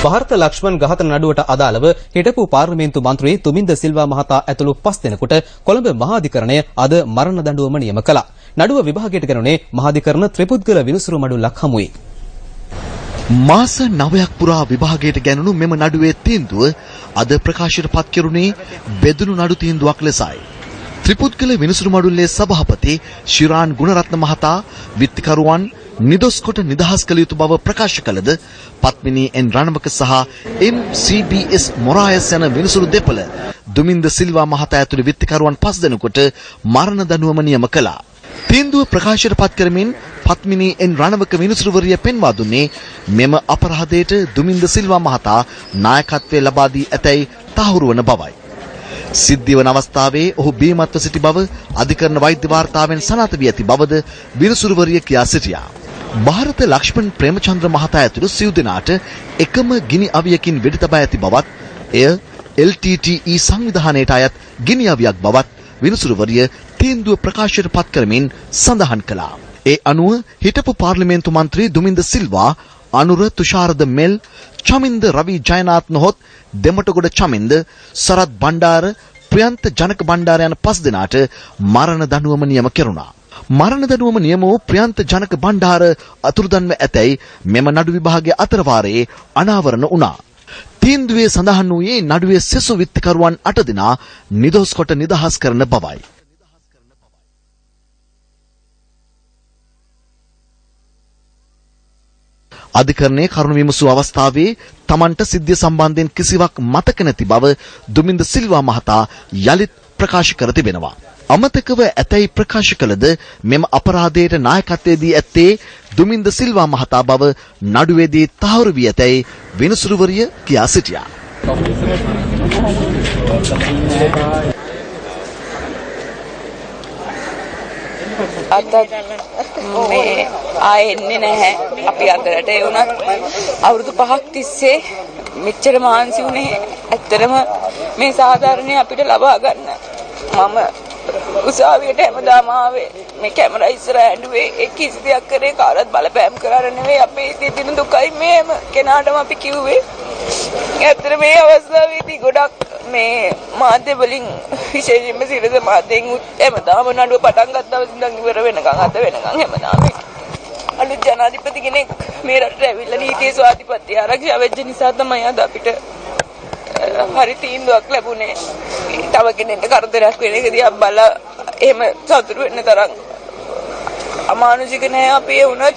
ಭಾರತ ಲಕ್ಷ್ಮಣ್ ඝාතන නඩුවට අදාළව හිටපු පාර්ලිමේන්තු මන්ත්‍රී තුමින්ද සිල්වා මහතා ඇතුළු 5 දෙනෙකුට කොළඹ මහාධිකරණය අද මරණ දඬුවම නියම කළා. නඩුව විභාගයට ගනුනේ මහාධිකරණ ත්‍රිපුද්ගල විනිසුරු මඩුල්ලක් හමුවේ. මාස 9ක් පුරා විභාගයට ගැනුණු මෙම නඩුවේ තීන්දුව අද ප්‍රකාශයට පත් කෙරුණේ බෙදුණු නඩු තීන්දුවක් ලෙසයි. ත්‍රිපුද්ගල විනිසුරු මඩුල්ලේ සභාපති ශිරාන් ගුණරත්න මහතා විත්තිකරුවන් නිදොස් කොට නිදහස් කළ යුතු බව ප්‍රකාශ කළද පත්මිනී එන් රණවක සහ MCBS මොරායස් යන විනිසුරු දෙපළ දුමින්ද සිල්වා මහතා ඇතුළු විත්තිකරුවන් 5 දෙනෙකුට මරණ දඬුවම නියම කළා. තීන්දුව ප්‍රකාශයට පත් කරමින් පත්මිනී එන් රණවක විනිසුරුවරිය පෙන්වා දුන්නේ මෙම අපරාධයට දුමින්ද සිල්වා මහතා නායකත්වය ලබා දී ඇතැයි තහවුරු වන බවයි. සිද්ධිය වන අවස්ථාවේ ඔහු බීමත්ව සිටි බව අධිකරණ වෛද්‍ය වාර්තාවෙන් සනාථ වී ඇති බවද විනිසුරුවරිය කියා සිටියා. ಭಾರತ ලක්ෂ්මන් ප්‍රේමචන්ද්‍ර මහතා ඇතුළු සිව් දෙනාට එකම ගිනි අවියකින් වෙඩි තබා ඇති බවත් එය LTTE සංවිධානයට අයත් ගිනි අවියක් බවත් විනිසුරුවරිය තීන්දුව ප්‍රකාශයට පත් කරමින් සඳහන් කළා. ඒ අනුව හිටපු පාර්ලිමේන්තු මන්ත්‍රී දුමින්ද සිල්වා, අනුර තුෂාරද මෙල්, චමින්ද රවි ජයනාත් නොහොත් දෙමටගොඩ චමින්ද, සරත් බණ්ඩාර, ප්‍රියන්ත ජනක බණ්ඩාර යන 5 දෙනාට මරණ දඬුවම නියම කෙරුණා. මරණ දඬුවම නියම වූ ප්‍රියන්ත ජනක බණ්ඩාර අතුරුදන්ව ඇතැයි මෙම නඩු විභාගයේ අතරවාරයේ අනාවරණ වුණා. තීන්දුවේ සඳහන් වූයේ නඩුවේ සෙසු විත්තිකරුවන් 8 දෙනා නිදොස් කොට නිදහස් කරන බවයි. අධිකරණයේ කරුණු විමසූ අවස්ථාවේ තමන්ට සිද්ධිය සම්බන්ධයෙන් කිසිවක් මතක නැති බව දුමින්ද සිල්වා මහතා යලිත් ප්‍රකාශ කර තිබෙනවා. අමතකව ඇතැයි ප්‍රකාශ කළද මෙම අපරාධයට නායකත්වයේදී ඇත්තේ දුමින්ද සිල්වා මහතා බව නඩුවේදී තහවුරු වී ඇතැයි විනිසුරුවරිය කියා සිටියා. අතත් මේ ආයෙන්නේ නැහැ අපි අතරට ඒ වුණත් අවුරුදු 5ක් තිස්සේ මෙච්චර මහන්සි වුණේ ඇත්තටම මේ සාධාරණේ අපිට ලබා ගන්න. මම උසාවියට හැමදාම ආවේ මේ කැමරා ඉස්සර ඇඬුවේ ඒ කිසි දෙයක් කරේ කාටවත් බලපෑම් කරන්න නෙවෙයි අපේ තිබෙන දුකයි මේම කෙනාටම අපි කිව්වේ. ඇත්තට මේ අවස්ථාවේදී ගොඩක් මේ මාධ්‍ය වලින් විශේෂයෙන්ම සිරස මාධ්‍යෙන් හැමදාම නඩුව පටන් ගත්ත දවස් ඉඳන් ඉවර වෙනකන් අද වෙනකන් හැමදාම අලුත් ජනාධිපති කෙනෙක් මේ රටට ඇවිල්ලා නීතිය ස්වාධිපත්‍ය ආරක්ෂා වෙච්ච නිසා තමයි අද අපිට හරි තීන්දුවක් ලැබුණේ. තව කෙනෙක්ට කරදරයක් වෙන එක දිහා බලලා එහෙම සතුටු වෙන්න තරම් අමානුෂික නෑ අපි ඒ වුණත්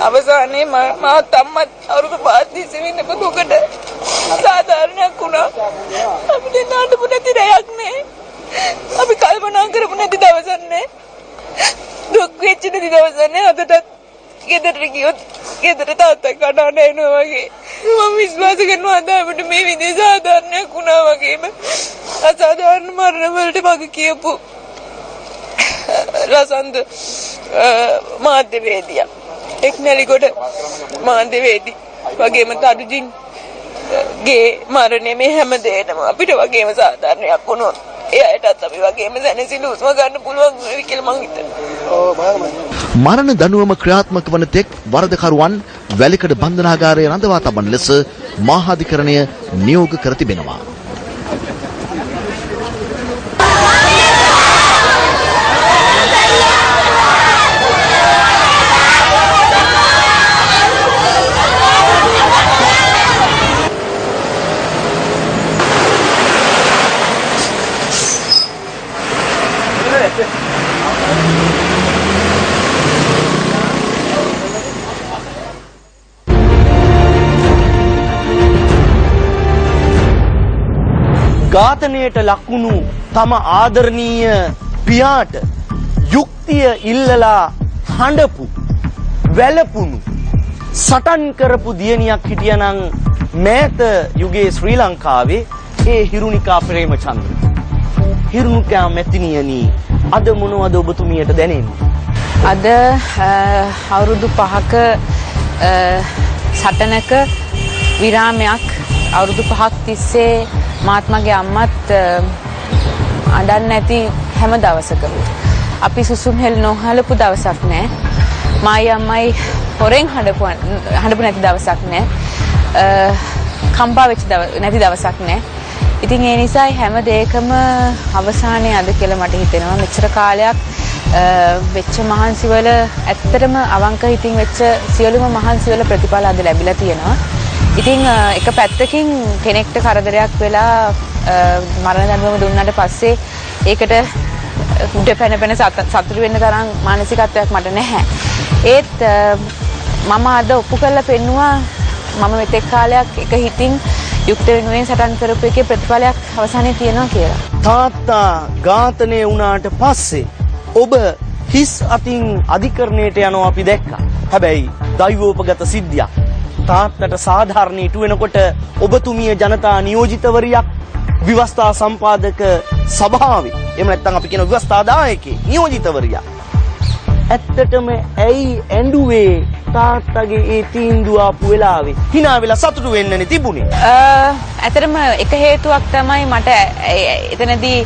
අවසානයේ මාත් අම්මත් අවුරුදු 5 තිස්සේ විඳපු දුකට සාධාරණයක් වුණා. අපිට නාටපු නැති රැයක් නෑ. අපි කල්පනා කරපු නැති දවසක් නෑ. දුක් වෙච්ච නැති දවසක් නෑ. අදටත් ගෙදරට ගියොත් ගෙදර තාත්තා කඩාන එනවා වගේ මම විශ්වාස කරනවා අද අපිට මේ විදිහේ සාධාරණයක් වුණා වගේම අසාධාරණ මරණ වලට වගේ කියපු රසන්ද මාධ්‍යවේදියා එක්නැලිගොඩ මාධ්‍යවේදී වගේම තඩුජින් ගේ මරණය මේ හැම දෙයකම අපිට වගේම සාධාරණයක් වුණොත් එයාටත් අපි වගේම දැනසිලි උස්ම ගන්න පුළුවන් වෙයි කියලා මං හිතනවා. මරණ දඬුවම ක්‍රියාත්මක වන තෙක් වරදකරුවන් වැලිකඩ බන්ධනාගාරයේ රඳවා තබන ලෙස මහාධිකරණය නියෝග කර තිබෙනවා. ඝාතනයට ලක්වුණු තම ආදරණීය පියාට යුක්තිය ඉල්ලලා හඬපු වැළපුණු සටන් කරපු දියණියක් හිටියනම් මෑත යුගයේ ශ්‍රී ලංකාවේ ඒ හිරුනිකා ප්‍රේමචන්ද්‍ර. හිරුනිකා මැතිණියනි අද මොනවද ඔබතුමියට දැනෙන්නේ? අද අවුරුදු 5ක සටනක විරාමයක් අවුරුදු 5ක් තිස්සේ මාත් මගේ අම්මත් අඬන්නේ නැති හැම දවසකම අපි සුසුම් හෙල් නොහලපු දවසක් නැහැ. මායි අම්මයි හොරෙන් හඬපු නැති දවසක් නැහැ. කම්පා වෙච්ච නැති දවසක් නෑ. ඉතින් ඒ නිසා හැම දෙයකම අවසානයේ අද කියලා මට හිතෙනවා. මෙච්චර කාලයක් වෙච්ච මහන්සි වල ඇත්තටම අවංක හිතින් වෙච්ච සියලුම මහන්සි වල ප්‍රතිඵල අද ලැබිලා තියෙනවා. ඉතින් එක පැත්තකින් කෙනෙක්ට කරදරයක් වෙලා මරණ දඬුවම දුන්නාට පස්සේ ඒකට උඩ පැන සතුටු වෙන්න තරම් මානසිකත්වයක් මට නැහැ. ඒත් මම අද ඔප්පු කරලා පෙන්නුවා මම මෙතෙක් කාලයක් එක හිතින් යුක්ත වෙනුවෙන් සටන් කරපු එකේ ප්‍රතිඵලයක් අවසානයේ තියෙනවා කියලා. තාත්තා ඝාතනය වුණාට පස්සේ ඔබ හිස් අතින් අධිකරණයට යනවා අපි දැක්කා. හැබැයි දෛවෝපගත සිද්ධියක්. තාත්තට සාධාරණ ඉටු වෙනකොට ඔබතුමිය ජනතා නියෝජිතවරියක් විවස්ථා සම්පාදක සභාවේ එහෙම නැත්නම් අපි කියන විවස්ථාදායකේ නියෝජිතවරියක්. ඇත්තටම ඇයි ඇඬුවේ තාත්තගේ ඒ තීන්දුව ආපු වෙලාවේ hina වෙලා සතුටු වෙන්නනේ තිබුණේ. ඇත්තටම එක හේතුවක් තමයි මට එතනදී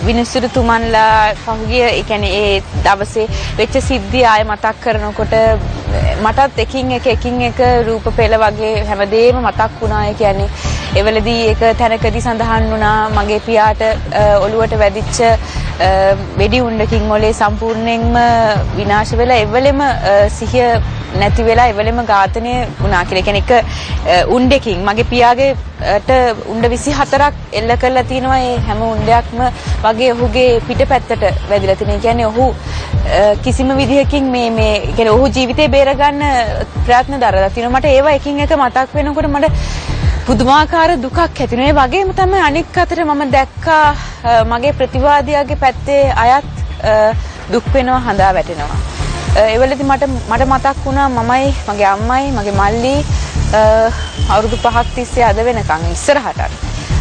විනිසුරුතුමන්ලා පහුගිය ඒ කියන්නේ ඒ දවසේ වෙච්ච සිද්ධිය ආය මතක් කරනකොට මටත් එකින් එක රූප පෙළ වගේ හැමදේම මතක් වුණා. ඒ කියන්නේ එවලදී එක තැනකදී සඳහන් වුණා මගේ පියාට ඔළුවට වැදිච්ච වෙඩි උණ්ඩකින් ඔලේ සම්පූර්ණයෙන්ම විනාශ වෙලා එවලෙම සිහිය නැති වෙලා එවලෙම ඝාතනය වුණා කියලා. ඒ කියන්නේ එක උණ්ඩකින් මගේ පියාගේට උණ්ඩ 24ක් එල්ල කරලා තිනවා. ඒ හැම උණ්ඩයක්ම වගේ ඔහුගේ පිටපැත්තට වැදිලා තිනේ. ඒ කියන්නේ ඔහු කිසිම විදිහකින් මේ කියන්නේ ඔහු ජීවිතේ බේරගන්න ප්‍රයත්න දරලා තිනවා. මට ඒවා එකින් එක මතක් වෙනකොට මට පුදුමාකාර දුකක් ඇතිවෙනවා. ඒ වගේම තමයි අනික් අතට මම දැක්කා මගේ ප්‍රතිවාදියාගේ පැත්තේ අයත් දුක් වෙනවා, හඳා වැටෙනවා. ඒ වෙලෙදි මට මතක් වුණා මමයි, මගේ අම්මයි, මගේ මල්ලි අවුරුදු 5ක් තිස්සේ අද වෙනකන් ඉස්සරහට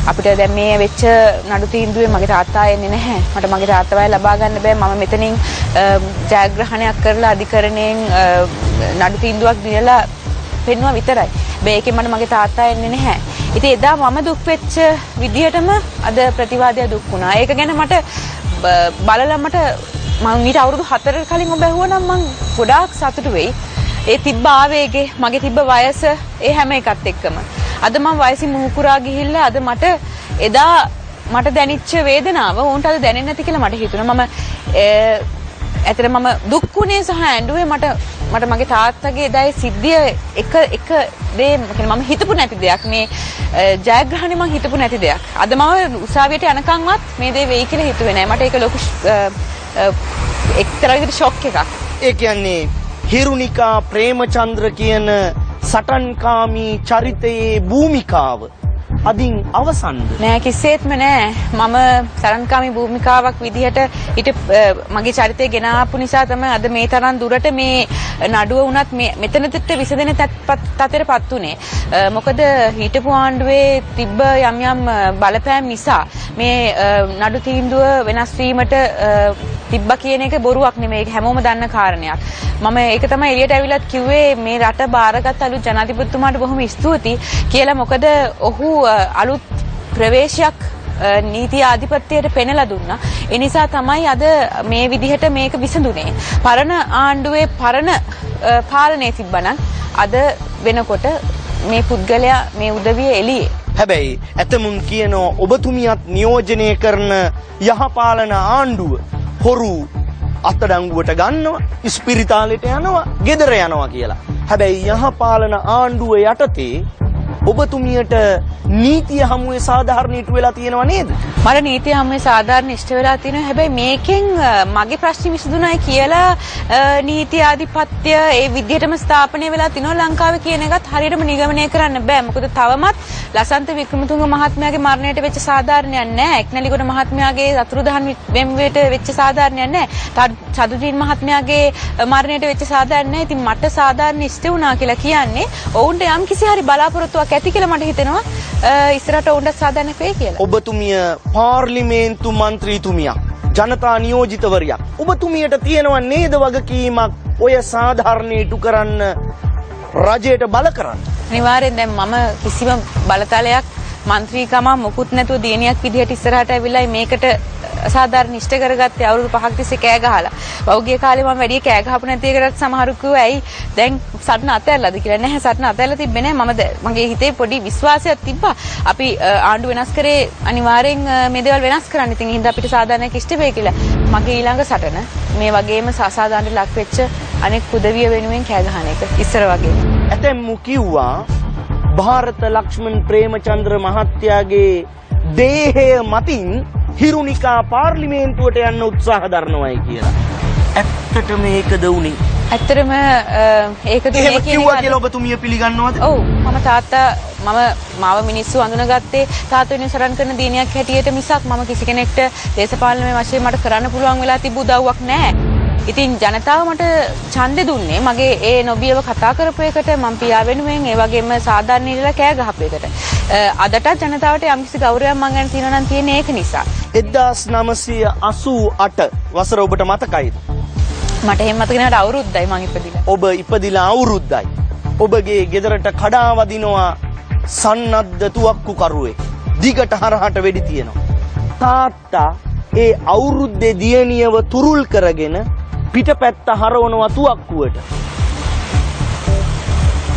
අපිට දැන් මේ වෙච්ච නඩු තීන්දුවේ මගේ තාත්තා එන්නේ නැහැ. මට මගේ තාත්තවයි ලබා ගන්න බෑ. මම මෙතනින් ජයග්‍රහණයක් කරලා අධිකරණයෙන් නඩු තීන්දුවක් දීලා පෙන්නුවා විතරයි. මේකේ මගේ තාත්තා එන්නේ නැහැ. ඉතින් එදා මම දුක් වෙච්ච විදිහටම අද ප්‍රතිවාදය දුක් වුණා. ඒක ගැන මට බලලා මම ඊට අවුරුදු 4කට කලින් ඔබ ඇහුවනම් මම ගොඩාක් සතුටු වෙයි. ඒ තිබ්බ ආවේගේ, මගේ තිබ්බ වයස, ඒ හැම එකත් එක්කම. අද මම වයසින් මුහුකුරා ගිහිල්ලා අද එදා මට දැනෙච්ච වේදනාව උන්ට අද දැනෙන්නේ නැති කියලා මට හිතුණා. ඇතර මම දුක් වුණේ සහ ඇඬුවේ මට මගේ තාත්තගේ එදායේ සිද්ධිය එක දේ මම හිතපු නැති දෙයක්. මේ ජයග්‍රහණය මම හිතපු නැති දෙයක්. අද මම උසාවියට යනකම්වත් මේ දේ වෙයි කියලා හිතුවේ නෑ. මට ඒක ලොකු එක්තරාකට ෂොක් එකක්. ඒ කියන්නේ හිරුනිකා ප්‍රේමචන්ද්‍ර කියන සටන්කාමී චරිතයේ භූමිකාව අදින් අවසන්ද? නෑ, කිසිසේත්ම නෑ. මම සරන්කාමී භූමිකාවක් විදිහට මගේ චරිතය ගෙන ආපු නිසා තමයි අද මේ තරම් දුරට මේ නඩුව වුණත් මෙතනට විසඳෙන තත්ත්වයටපත් උනේ. මොකද හිටපු ආණ්ඩුවේ තිබ්බ යම් බලපෑම් නිසා මේ නඩු තීන්දුව වෙනස් වීමට තිබ්බා කියන එක බොරුවක් නෙමෙයි. ඒක හැමෝම දන්න කාරණයක්. මම ඒක තමයි එළියට ඇවිලත් කිව්වේ මේ රට බාරගත් අලුත් ජනාධිපතිතුමාට බොහොම ස්තුතියි කියලා. මොකද ඔහු අලුත් ප්‍රවේශයක් නීති ආධිපත්‍යයට පෙන්ලා දුන්නා. ඒ නිසා තමයි අද මේ විදිහට මේක විසඳුනේ. පරණ ආණ්ඩුවේ පරණ පාලනය තිබ්බනම් අද වෙනකොට මේ පුද්ගලයා මේ උදවිය එළියේ. හැබැයි ඇතමුන් කියනවා ඔබතුමියත් නියෝජනය කරන යහපාලන ආණ්ඩුව හොරු අත්අඩංගුවට ගන්නවා, ඉස්පිරිතාලෙට යනවා, ගෙදර යනවා කියලා. හැබැයි යහපාලන ආණ්ඩුව යටතේ ඔබතුමියට නීතිය හමුවේ සාධාරණ ඉටු වෙලා තියෙනව නේද? මට නීතිය හමුවේ සාධාරණ ඉෂ්ට වෙලා තියෙනවා. හැබැයි මේකෙන් මගේ ප්‍රශ්නේ විසඳුණයි කියලා නීති ආධිපත්‍ය ඒ විදිහටම ස්ථාපනය වෙලා තිනවා ලංකාවේ කියන එකත් හරියටම නිගමනය කරන්න බෑ. මොකද තවමත් ලසන්ත වික්‍රමතුංග මහත්මයාගේ මරණයට වෙච්ච සාධාරණයක් නැහැ. එක්නැලිගොඩ මහත්මයාගේ අතුරුදහන් වෙම්වෙට වෙච්ච සාධාරණයක් නැහැ. චදුජීන් මහත්මයාගේ මරණයට වෙච්ච සාධාරණ නැහැ. ඉතින් මට සාධාරණ ඉෂ්ට වුණා කියලා කියන්නේ ඔවුන්ට යම් කිසි හරි බලාපොරොත්තුවක් ඇති කියලා මට හිතෙනවා. ඉස්සරහට ඔවුන්ට සාධාරණයක් වෙයි කියලා. ඔබතුමිය පාර්ලිමේන්තු මන්ත්‍රීතුමියක්, ජනතා නියෝජිතවරියක්. ඔබතුමියට තියෙනව නේද වගකීමක් ඔය සාධාරණ ඉටු කරන්න, රජයට බල කරන්න? අනිවාර්යෙන් දැන් මම කිසිම බලතලයක් මන්ත්‍රීකම මොකුත් නැතුව දිනියක් විදිහට ඉස්සරහට ඇවිල්ලා මේකට අසාධාරණ ඉෂ්ට කරගත්තේ අවුරුදු 5ක් තිස්සේ කෑ ගහලා. පෞගිය කාලේ මම වැඩි කෑ ගහපු නැති එකකට සමහරු කිව්වා ඇයි දැන් සටන අතහැරලාද කියලා. නැහැ සටන අතහැරලා තිබ්බේ නැහැ. මගේ හිතේ පොඩි විශ්වාසයක් තිබ්බා. අපි ආණ්ඩු වෙනස් කරේ අනිවාර්යෙන් මේ දේවල් වෙනස් කරන්න. ඉතින් හින්දා අපිට සාධාරණයක් ඉෂ්ට වෙයි කියලා. මගේ ඊළඟ සටන මේ වගේම අසාධාරණට ලක් වෙච්ච අනෙක් උදවිය වෙනුවෙන් කෑ ගහන එක. ඉස්සර වගේ. ඇතැම්මු කිව්වා ಭಾರತ ලක්ෂ්මන් ප්‍රේමචන්ද්‍ර මහත්තයාගේ දේහය මතින් හිරුනිකා පාර්ලිමේන්තුවට යන්න උත්සාහ දරනවායි කියලා. ඇත්තට මේකද උනේ? ඇත්තටම ඒක දුන්නේ කිව්වා කියලා ඔබතුමිය පිළිගන්නවද? ඔව් මම තාත්තා මාව මිනිස්සු අඳුනගත්තේ තාත්තා වෙනුවෙන් සරන් කරන දිනයක් හැටියට මිසක් මම කිසි කෙනෙක්ට දේශපාලනමය වශයෙන් මට කරන්න පුළුවන් වෙලා තිබු උදව්වක් නැහැ. ඉතින් ජනතාව මට ඡන්දෙ දුන්නේ මගේ ඒ නොබියව කතා කරපු එකට මම පියා වෙනුවෙන් ඒ වගේම සාධාරණ ඉඳලා කෑ ගහපු එකට. අදටත් ජනතාවට යම්කිසි ගෞරවයක් මං ගැන තියෙනවා නම් තියෙන්නේ ඒක නිසා. 1988 වසර ඔබට මතකයිද? මට එහෙම මතක නෑ අවුරුද්දයි මං ඉපදිලා. ඔබ ඉපදිලා අවුරුද්දයි. ඔබගේ ගෙදරට කඩා වදිනවා සන්නද්ධ තුවක්කු කරුවෙක්. දිගට හරහට වෙඩි තියෙනවා. තාත්තා ඒ අවුරුද්දේ දියණියව තුරුල් කරගෙන පිටපැත්ත හරවනවා තුවක්කුවට.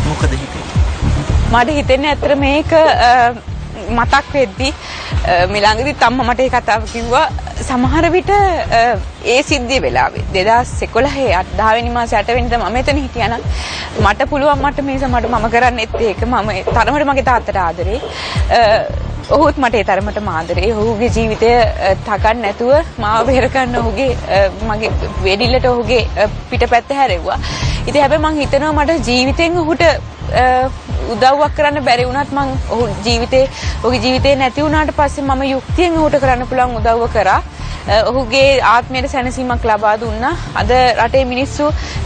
මොකද හිතේ? මට හිතෙන්නේ ඇත්තට මේක මතක් වෙද්දි මිලංගදිත් අම්මා මට ඒ කතාව කිව්වා සමහර විට ඒ සිද්ධිය වෙලාවේ 2011 10 වෙනි මාසේ 8 වෙනිදා මම එතන හිටියා නම් මට පුළුවන් මට මම කරන්නෙත් ඒක මම තරමට මගේ තාත්තට ආදරේ ඔහුත් මට ඒ තරමටම ආදරේ ඔහුගේ ජීවිතය තකන්න නැතුව මාව බේර ගන්න ඔහුගේ මගේ වෙඩිල්ලට ඔහුගේ පිටපැත්ත හැරෙව්වා. ඉතින් හැබැයි මං හිතනවා මට ජීවිතෙන් ඔහුට උදව්වක් කරන්න බැරි වුණත් මං ඔහුගේ ජීවිතේ නැති වුණාට පස්සේ මම යුක්තියෙන් ඔහුට කරන්න පුළුවන් උදව්ව කරා. ඔහුගේ ආත්මයට සැනසීමක් ලබා දුන්නා. අද රටේ මිනිස්සු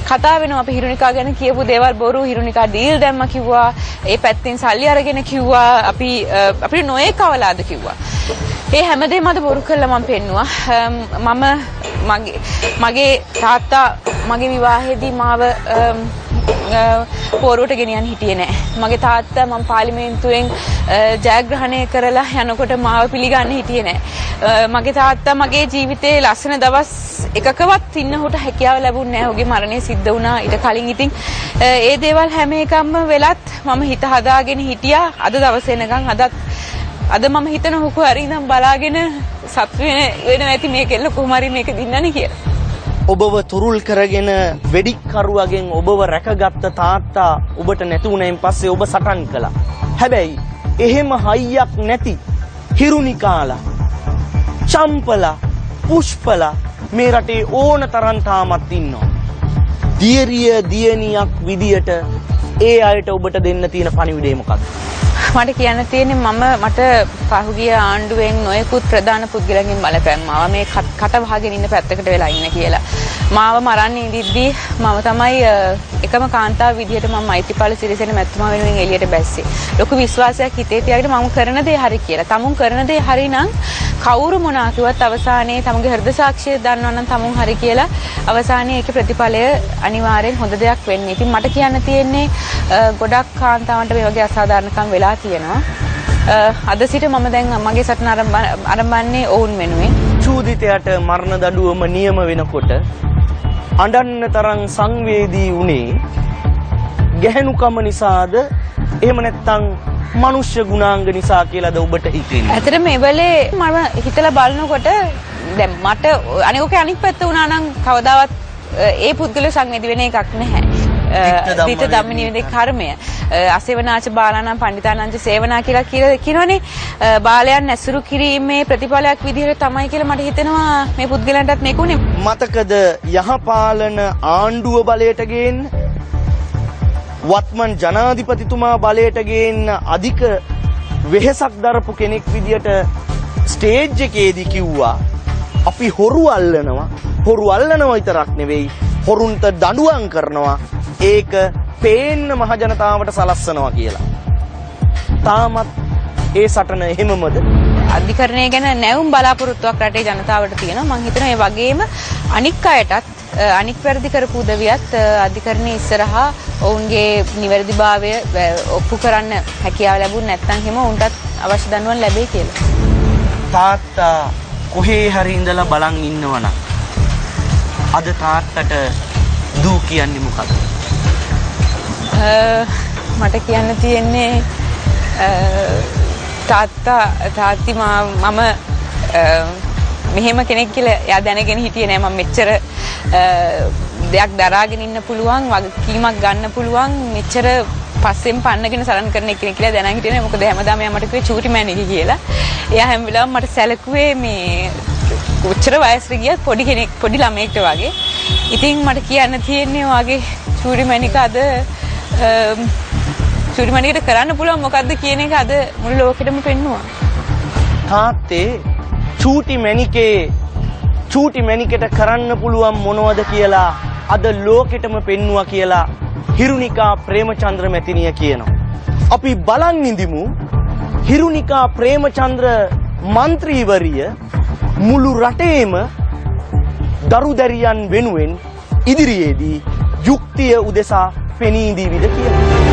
කතා වෙනවා අපි හිරුනිකා ගැන කියපු දේවල් බොරු හිරුනිකා ඩීල් දැම්ම කිව්වා. ඒ පැත්තෙන් සල්ලි අරගෙන කිව්වා. අපිට නොයේ කවලාද කිව්වා. ඒ හැමදේම අද බොරු කළා මම පෙන්නුවා. මගේ තාත්තා මගේ විවාහයේදී මාව පෝරුවට ගෙනියන්න හිටියේ නෑ. මගේ තාත්තා මම පාර්ලිමේන්තුවෙන් ජයග්‍රහණය කරලා යනකොට මාව පිළිගන්න හිටියේ නෑ. මගේ තාත්තා මගේ ජීවිතේ ලස්සන දවස් එකකවත් ඉන්න උට හැකියාව ලැබුණේ නෑ. ඔහුගේ මරණය සිද්ධ වුණා ඊට කලින්. ඉතින් ඒ දේවල් හැම එකක්ම වෙලත් මම හිත හදාගෙන හිටියා. අද දවසේ එනකන් අද මම හිතන හුකු හරි ඉඳන් බලාගෙන සත් වෙන ඇති මේකෙල්ල කොහොම හරි මේක දින්නනේ කියලා. ඔබව තුරුල් කරගෙන වෙඩික්කරුවගෙන් ඔබව රැකගත්ත තාත්තා ඔබට නැති වුණෙන් පස්සේ ඔබ සටන් කළා. හැබැයි එහෙම හයියක් නැති හිරුනිකාලා, චම්පලා, පුෂ්පලා මේ රටේ ඕන තරම් තාමත් ඉන්නවා. දියණියක් විදියට ඒ අයට ඔබට දෙන්න තියෙන පණිවිඩය මොකක්ද? මට කියන්න තියෙන්නේ මට පහුගිය ආණ්ඩුවෙන් නොයෙකුත් ප්‍රධාන පුද්ගලයන්ගෙන් බලපෑම් ආවා මේ කට වහගෙන ඉන්න පැත්තකට වෙලා ඉන්න කියලා. මාව මරන්න ඉඳිද්දී මම තමයි එකම කාන්තාව විදිහට මම මෛත්‍රීපාල සිරිසේන මැතිතුමා වෙනුවෙන් එළියට බැස්සේ. ලොකු විශ්වාසයක් හිතේ තියාගෙන මම කරන දේ හරි කියලා. තමුන් කරන දේ හරි නම් කවුරු මොනවා කිව්වත් අවසානයේ තමුගේ හෘද සාක්ෂිය දන්නවා නම් තමුන් හරි කියලා අවසානයේ ඒකේ ප්‍රතිඵලය අනිවාර්යෙන් හොඳ දෙයක් වෙන්නේ. ඉතින් මට කියන්න තියෙන්නේ ගොඩක් කාන්තාවන්ට මේ වගේ අසාධාරණකම් වෙලා තියෙනවා. අද සිට මම දැන් මගේ සටන ආරම්භන්නේ ඔවුන් වෙනුවෙන්. චූදිතයට මරණ දඬුවම නියම වෙනකොට අඬන්න තරම් සංවේදී වුණේ ගැහණුකම නිසාද එහෙම නැත්නම් මනුෂ්‍ය ගුණාංග නිසා කියලාද ඔබට හිතෙන්නේ? ඇත්තටම මේ වෙලේ මම හිතලා බලනකොට දැන් මට අනික පැත්ත වුණා නම් කවදාවත් ඒ පුද්ගල සංවේදී වෙන එකක් නැහැ. දිට ධම්මනිවේද කර්මය අසේවනාච බාලානම් පණ්ඩිතානංච සේවනා කියලා කියනවනේ. බාලයන් ඇසුරු කිරීමේ ප්‍රතිඵලයක් විදිහට තමයි කියලා මට හිතෙනවා මේ පුද්ගලයන්ටත් මේක උනේ. මතකද යහපාලන ආණ්ඩුව බලයට ගේන්න වත්මන් ජනාධිපතිතුමා බලයට ගේන්න අධික වෙහෙසක් දරපු කෙනෙක් විදියට ස්ටේජ් එකේදී කිව්වා අපි හොරු අල්ලනවා විතරක් නෙවෙයි හොරුන්ට දඬුවම් කරනවා ඒක පේන්න මහ ජනතාවට සලස්සනවා කියලා. තාමත් ඒ සටන එහෙමමද? අධිකරණය ගැන නැවුම් බලාපොරොත්තුවක් රටේ ජනතාවට තියෙනවා. මම හිතනවා ඒ වගේම අනික් අයටත් අනික් වැරදි කරපු උදවියත් අධිකරණයේ ඉස්සරහා ඔවුන්ගේ නිවැරදිභාවය ඔප්පු කරන්න හැකියාව ලැබුණ නැත්නම් හිම උන්ටත් අවශ්‍ය දඬුවම් ලැබෙයි කියලා. තාත්තා කොහේ හරි ඉඳලා බලන් ඉන්නවනම් අද තාත්තට දූ කියන්නේ මොකක්ද? මට කියන්න තියෙන්නේ තාත්ති මම මෙහෙම කෙනෙක් කියලා එයා දැනගෙන හිටියේ නෑ. මම මෙච්චර දෙයක් දරාගෙන ඉන්න පුළුවන්, වගකීමක් ගන්න පුළුවන්, මෙච්චර පස්සෙන් පන්නගෙන සරන් කරන කෙනෙක් කියලා දැනන් හිටියේ නෑ. මොකද හැමදාම එයා මට කිව්වේ චූටි මෑණිකි කියලා. එයා හැම වෙලාවෙම මට සැලකුවේ මේ කොච්චර වයසට ගියත් පොඩි කෙනෙක්, පොඩි ළමයෙක්ට වගේ. ඉතින් මට කියන්න තියෙන්නේ වාගේ චූටි මෑණික අද චූටි මෑණිකට කරන්න පුළුවන් මොකද්ද කියන එක අද මුළු ලෝකෙටම පෙන්නුවා. තාත්තේ චූටි මැනිකට කරන්න පුළුවන් මොනවද කියලා අද ලෝකෙටම පෙන්නවා කියලා හිරුනිකා ප්‍රේමචන්ද්‍ර මැතිනිය කියනවා. අපි බලන් ඉඳිමු හිරුනිකා ප්‍රේමචන්ද්‍ර මන්ත්‍රීවරිය මුළු රටේම දරුදැරියන් වෙනුවෙන් ඉදිරියේදී යුක්තිය උදෙසා පෙනී දීවිද කියලා.